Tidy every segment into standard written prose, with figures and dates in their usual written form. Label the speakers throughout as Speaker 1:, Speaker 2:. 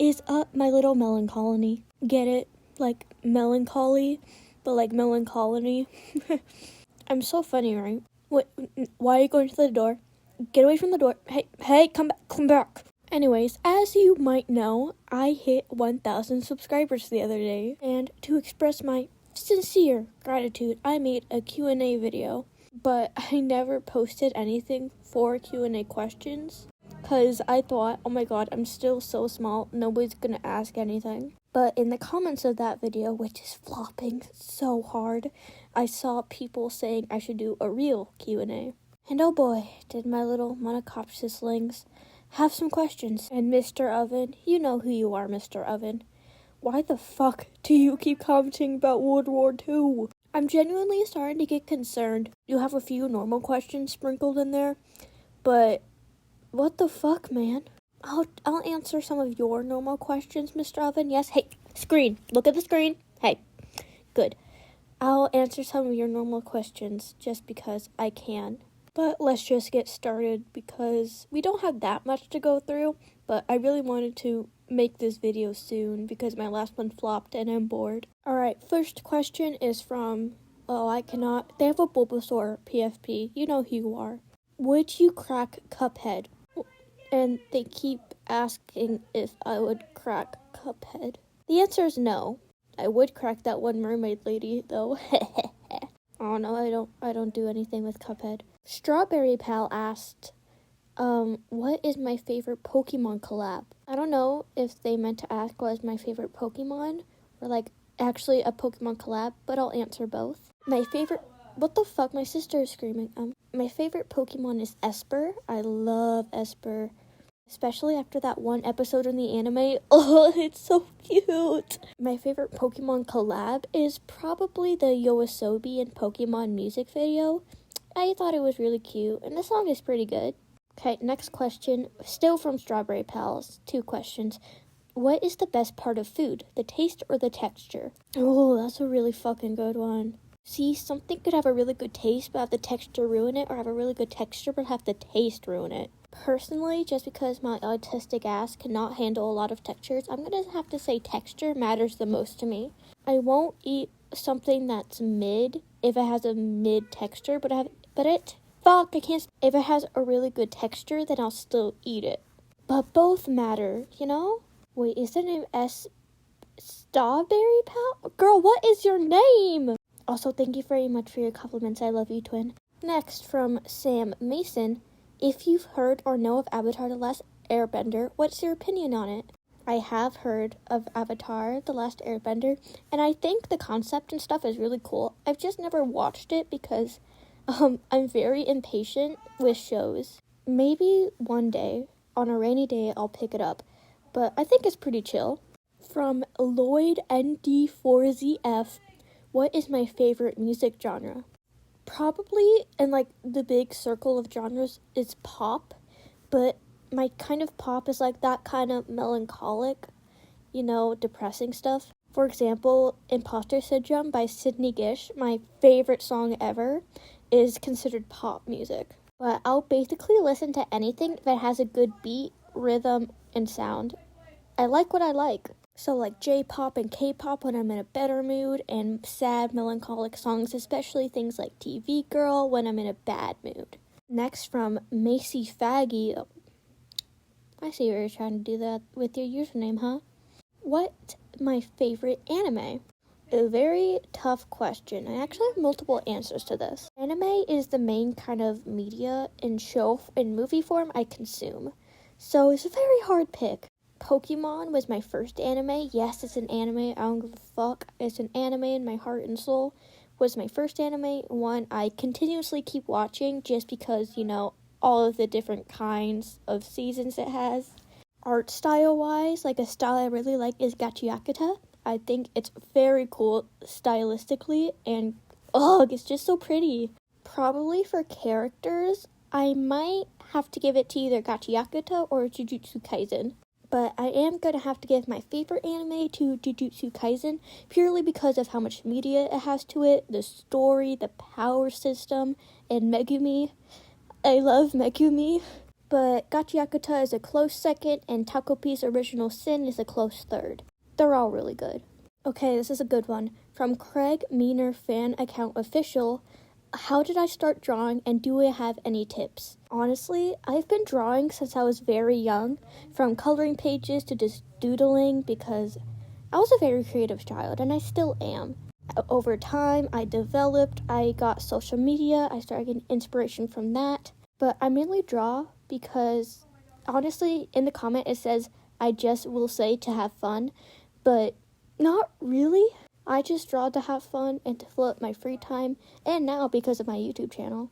Speaker 1: is up, my little melancholy? Get it? Like melancholy, but like melancholy. I'm so funny, right? What? Why are you going to the door? Get away from the door. Hey, come back. Anyways, as you might know, I hit 1,000 subscribers the other day, and to express my sincere gratitude, I made a Q&A video, but I never posted anything for Q&A questions, because I thought, oh my god, I'm still so small, nobody's gonna ask anything. But in the comments of that video, which is flopping so hard, I saw people saying I should do a real Q&A. And oh boy, did my little monocopsislings have some questions. And Mr. Oven, you know who you are, Mr. Oven. Why the fuck do you keep commenting about World War II? I'm genuinely starting to get concerned. You have a few normal questions sprinkled in there, but what the fuck, man? I'll answer some of your normal questions, Mr. Oven. Yes, hey, screen. Look at the screen. Hey, good. I'll answer some of your normal questions just because I can. But let's just get started because we don't have that much to go through, but I really wanted to make this video soon because my last one flopped and I'm bored. Alright, first question is from, they have a Bulbasaur PFP. You know who you are. Would you crack Cuphead? And they keep asking if I would crack Cuphead. The answer is no. I would crack that one mermaid lady, though. Oh no, I don't do anything with Cuphead. Strawberry Pal asked, what is my favorite Pokemon collab? I don't know if they meant to ask what is my favorite Pokemon, or like actually a Pokemon collab, but I'll answer both. What the fuck, my sister is screaming. My favorite Pokemon is Esper. I love Esper. Especially after that one episode in the anime. Oh, it's so cute. My favorite Pokemon collab is probably the Yoasobi and Pokemon music video. I thought it was really cute, and the song is pretty good. Okay, next question, still from Strawberry Pals. 2 questions. What is the best part of food, the taste or the texture? Oh, that's a really fucking good one. See, something could have a really good taste but have the texture ruin it, or have a really good texture but have the taste ruin it. Personally, just because my autistic ass cannot handle a lot of textures, I'm gonna have to say texture matters the most to me. I won't eat something that's mid if it has a mid texture, if it has a really good texture, then I'll still eat it. But both matter, you know? Wait, is the name Strawberry Pal? Girl, what is your name? Also, thank you very much for your compliments. I love you, twin. Next, from Sam Mason. If you've heard or know of Avatar The Last Airbender, what's your opinion on it? I have heard of Avatar The Last Airbender, and I think the concept and stuff is really cool. I've just never watched it because I'm very impatient with shows. Maybe one day, on a rainy day, I'll pick it up, but I think it's pretty chill. From Lloyd ND4ZF, what is my favorite music genre? Probably in like the big circle of genres is pop, but my kind of pop is like that kind of melancholic, depressing stuff. For example, Imposter Syndrome by Sydney Gish, my favorite song ever, is considered pop music. But I'll basically listen to anything that has a good beat, rhythm, and sound. I like what I like. So like J-pop and K-pop when I'm in a better mood, and sad melancholic songs, especially things like TV Girl when I'm in a bad mood. Next, from Macy Faggy. I see what you're trying to do that with your username, huh? What my favorite anime? A very tough question. I actually have multiple answers to this. Anime is the main kind of media and show and movie form I consume, so it's a very hard pick. Pokemon was my first anime. Yes, it's an anime. I don't give a fuck. It's an anime in my heart and soul. Was my first anime, one I continuously keep watching just because, all of the different kinds of seasons it has. Art style-wise, like a style I really like is Gachiakata. I think it's very cool stylistically, and it's just so pretty. Probably for characters, I might have to give it to either Gachiakata or Jujutsu Kaisen. But I am going to have to give my favorite anime to Jujutsu Kaisen purely because of how much media it has to it, the story, the power system, and Megumi. I love Megumi. but Gachi Yakuta is a close second, and Taco Piece Original Sin is a close third. They're all really good. Okay, this is a good one. From Craig Meaner Fan Account Official, how did I start drawing, and do I have any tips? Honestly, I've been drawing since I was very young, from coloring pages to just doodling, because I was a very creative child, and I still am. Over time, I got social media, I started getting inspiration from that, but I mainly draw because, honestly, in the comment it says, I just will say to have fun, but not really. I just draw to have fun and to fill up my free time, and now because of my YouTube channel.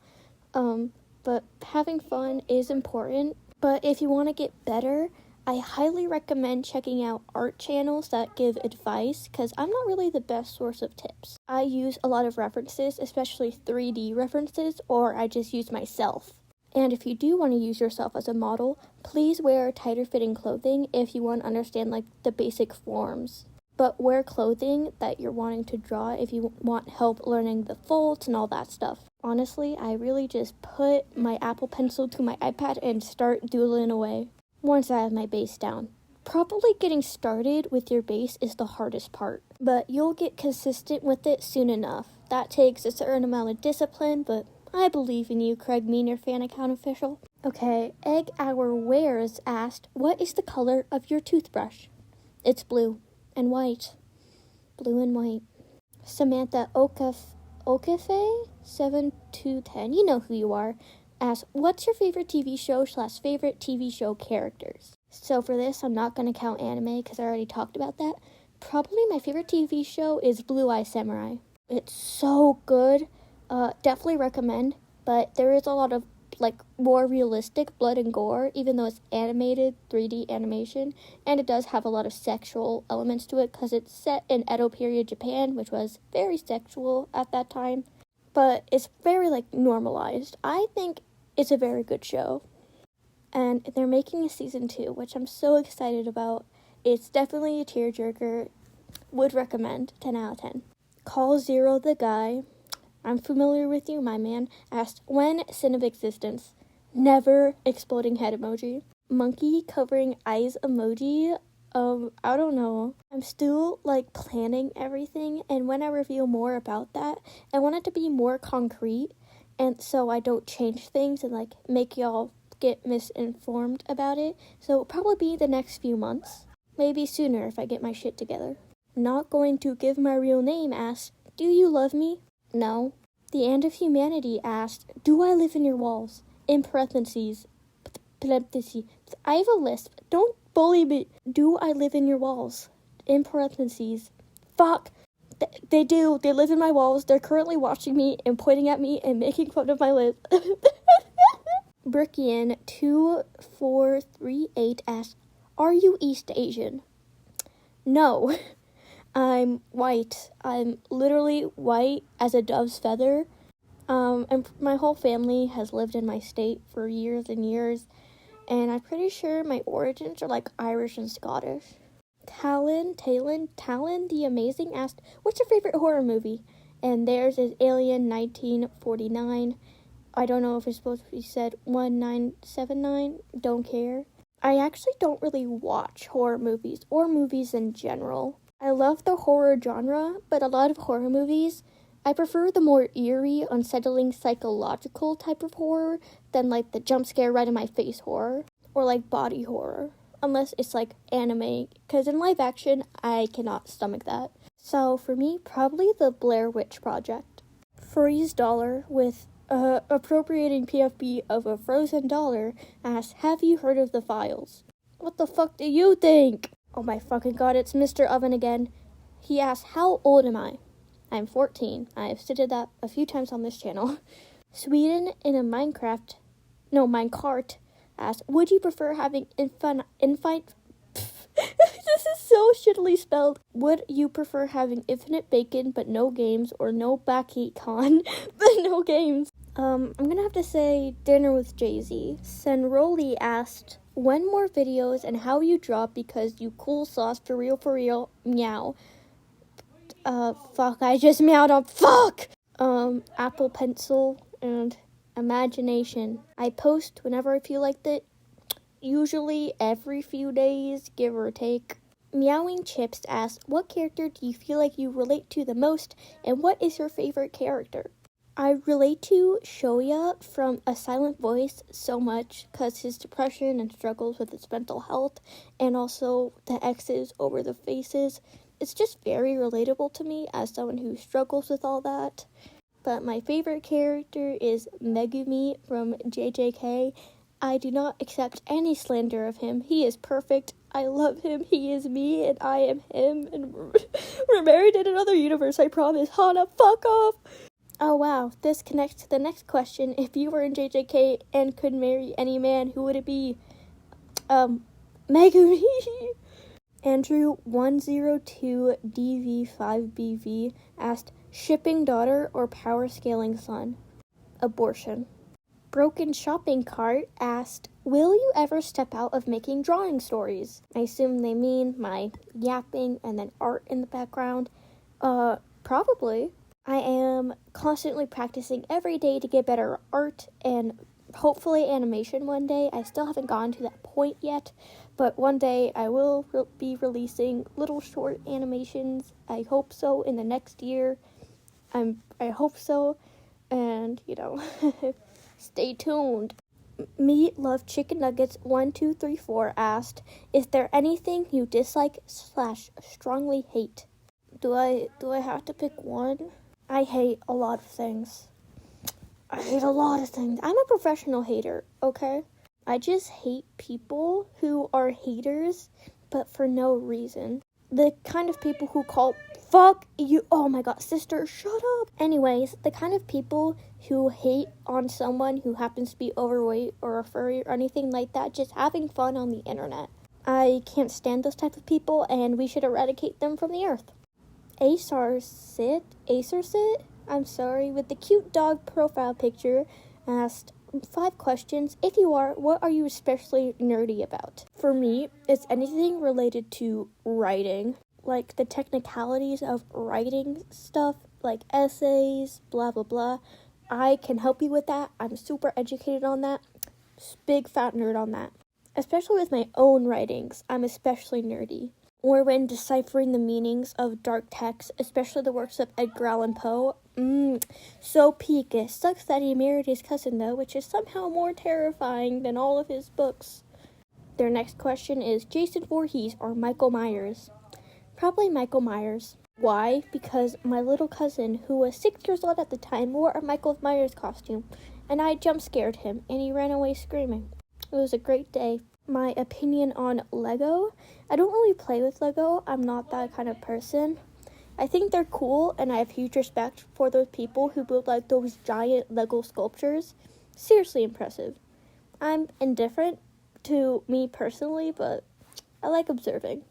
Speaker 1: But having fun is important. But if you want to get better, I highly recommend checking out art channels that give advice, because I'm not really the best source of tips. I use a lot of references, especially 3D references, or I just use myself. And if you do want to use yourself as a model, please wear tighter fitting clothing if you want to understand like the basic forms. But wear clothing that you're wanting to draw if you want help learning the folds and all that stuff. Honestly, I really just put my Apple Pencil to my iPad and start doodling away once I have my base down. Probably getting started with your base is the hardest part, but you'll get consistent with it soon enough. That takes a certain amount of discipline, but I believe in you, Craig Meaner Fan Account Official. Okay, Egg Our Wares asked, what is the color of your toothbrush? It's blue and white. Blue and white. Samantha Okafe 7210, you know who you are, asked, what's your favorite TV show / favorite TV show characters? So for this, I'm not going to count anime because I already talked about that. Probably my favorite TV show is Blue Eye Samurai. It's so good. Definitely recommend, but there is a lot of more realistic blood and gore, even though it's animated 3D animation, and it does have a lot of sexual elements to it because it's set in Edo period Japan, which was very sexual at that time, but it's very normalized. I think it's a very good show, and they're making a season 2, which I'm so excited about. It's definitely a tearjerker. Would recommend. 10 out of 10. Call Zero the Guy, I'm familiar with you, my man, asked, when Sin of Existence? Never exploding head emoji. Monkey covering eyes emoji. I don't know. I'm still planning everything, and when I reveal more about that, I want it to be more concrete, and so I don't change things and make y'all get misinformed about it. So it'll probably be the next few months. Maybe sooner if I get my shit together. Not going to give my real name asked, do you love me? No. The End of Humanity asked, do I live in your walls? In parentheses. I have a lisp. Don't bully me. Do I live in your walls? In parentheses. Fuck. They do. They live in my walls. They're currently watching me and pointing at me and making fun of my lisp. Brickian 2438 asked, are you East Asian? No. I'm white. I'm literally white as a dove's feather. And my whole family has lived in my state for years and years, and I'm pretty sure my origins are Irish and Scottish. Talon the Amazing asked, what's your favorite horror movie? And theirs is Alien 1949. I don't know if it's supposed to be said 1979. Don't care. I actually don't really watch horror movies or movies in general. I love the horror genre, but a lot of horror movies, I prefer the more eerie, unsettling, psychological type of horror than the jump scare right in my face horror, or body horror, unless it's anime, because in live action, I cannot stomach that. So for me, probably the Blair Witch Project. Freeze Dollar with appropriating PFP of a frozen dollar asks, have you heard of The Files? What the fuck do you think? Oh my fucking god, it's Mr. Oven again. He asks, how old am I? I'm 14. I've stated that a few times on this channel. Sweden in a Minecart asks, would you prefer having this is so shittily spelled. Would you prefer having infinite bacon but no games, or no backheat con but no games? I'm gonna have to say dinner with Jay-Z. Senroli asked, when more videos and how you drop because you cool sauce for real, meow. Fuck, I just meowed on fuck! Apple Pencil and Imagination. I post whenever I feel like it, usually every few days, give or take. Meowing Chips asks, what character do you feel like you relate to the most, and what is your favorite character? I relate to Shoya from A Silent Voice so much because his depression and struggles with his mental health, and also the X's over the faces. It's just very relatable to me as someone who struggles with all that. But my favorite character is Megumi from JJK. I do not accept any slander of him. He is perfect. I love him. He is me, and I am him. And we're married in another universe, I promise. Hana, fuck off! Oh wow, this connects to the next question. If you were in JJK and could marry any man, who would it be? Megumi! Andrew 102DV5BV asked, shipping daughter or power scaling son? Abortion. Broken Shopping Cart asked, will you ever step out of making drawing stories? I assume they mean my yapping and then art in the background. Probably. I am constantly practicing every day to get better art and hopefully animation one day. I still haven't gotten to that point yet, but one day I will be releasing little short animations. I hope so in the next year. I hope so, and stay tuned. Me Love Chicken Nuggets 1234 asked, is there anything you dislike / strongly hate? Do I have to pick one? I hate a lot of things. I'm a professional hater, okay? I just hate people who are haters, but for no reason. The kind of people who call, fuck you, oh my god, sister, shut up. Anyways, the kind of people who hate on someone who happens to be overweight or a furry or anything like that, just having fun on the internet. I can't stand those type of people, and we should eradicate them from the earth. Acer Sit, I'm sorry, with the cute dog profile picture, asked 5 questions. If you are, what are you especially nerdy about? For me, it's anything related to writing, like the technicalities of writing stuff, like essays, blah, blah, blah. I can help you with that. I'm super educated on that. Big fat nerd on that. Especially with my own writings, I'm especially nerdy. Or when deciphering the meanings of dark text, especially the works of Edgar Allan Poe. So peak. It sucks that he married his cousin, though, which is somehow more terrifying than all of his books. Their next question is Jason Voorhees or Michael Myers? Probably Michael Myers. Why? Because my little cousin, who was 6 years old at the time, wore a Michael Myers costume, and I jump scared him, and he ran away screaming. It was a great day. My opinion on Lego. I don't really play with Lego. I'm not that kind of person. I think they're cool, and I have huge respect for those people who build like those giant Lego sculptures. Seriously impressive. I'm indifferent to me personally, but I like observing.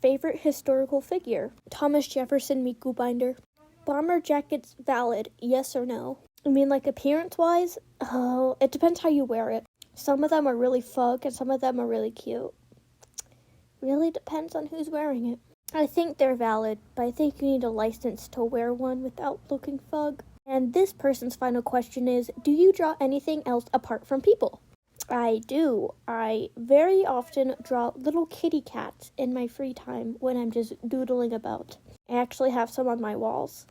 Speaker 1: Favorite historical figure? Thomas Jefferson Miku Binder. Bomber jackets valid, yes or no? I mean, like appearance-wise? Oh, it depends how you wear it. Some of them are really fug and some of them are really cute. Really depends on who's wearing it. I think they're valid, but I think you need a license to wear one without looking fug. And this person's final question is, do you draw anything else apart from people? I do. I very often draw little kitty cats in my free time when I'm just doodling about. I actually have some on my walls.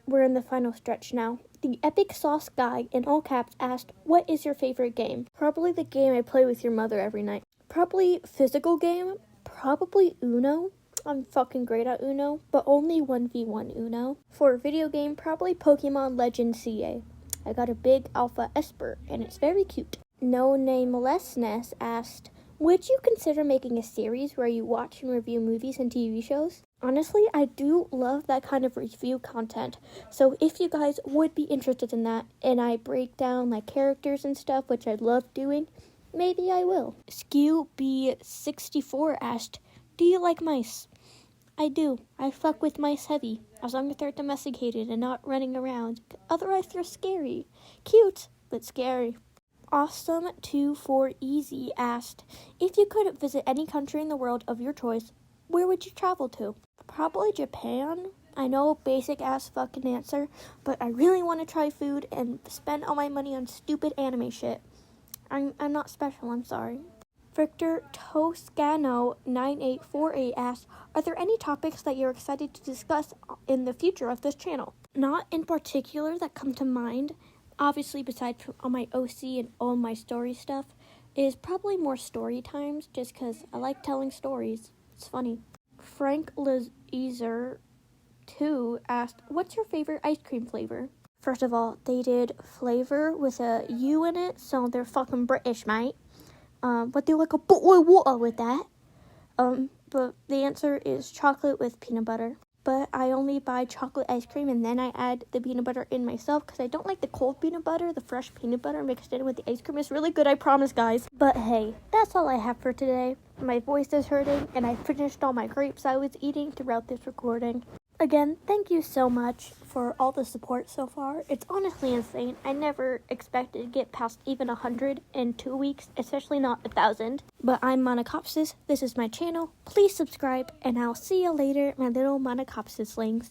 Speaker 1: We're in the final stretch now. The Epic Sauce Guy, in all caps, asked, what is your favorite game? Probably the game I play with your mother every night. Probably physical game. Probably Uno. I'm fucking great at Uno, but only 1v1 Uno. For a video game, probably Pokemon Legends CA. I got a big Alpha Esper, and it's very cute. No Namelessness asked, would you consider making a series where you watch and review movies and TV shows? Honestly, I do love that kind of review content, so if you guys would be interested in that, and I break down like characters and stuff, which I love doing, maybe I will. Skew B64 asked, do you like mice? I do. I fuck with mice heavy, as long as they're domesticated and not running around. Otherwise, they're scary. Cute, but scary. Awesome24Easy asked, if you could visit any country in the world of your choice, where would you travel to? Probably Japan. I know, basic ass fucking answer, but I really want to try food and spend all my money on stupid anime shit. I'm not special, I'm sorry. Victor Toscano 9848 asks, are there any topics that you're excited to discuss in the future of this channel? Not in particular that come to mind. Obviously, besides from all my OC and all my story stuff, is probably more story times, just because I like telling stories. It's funny. Frank Lazer 2 asked, what's your favorite ice cream flavor? First of all, they did flavor with a U in it, so they're fucking British, mate. But they're like a bottle of water with that. But the answer is chocolate with peanut butter. But I only buy chocolate ice cream and then I add the peanut butter in myself because I don't like the cold peanut butter. The fresh peanut butter mixed in with the ice cream is really good, I promise, guys. But hey, that's all I have for today. My voice is hurting and I finished all my grapes I was eating throughout this recording. Again, thank you so much for all the support so far. It's honestly insane. I never expected to get past even 100 in 2 weeks, especially not 1,000. But I'm Monocopsis. This is my channel. Please subscribe, and I'll see you later, my little Monocopsislings.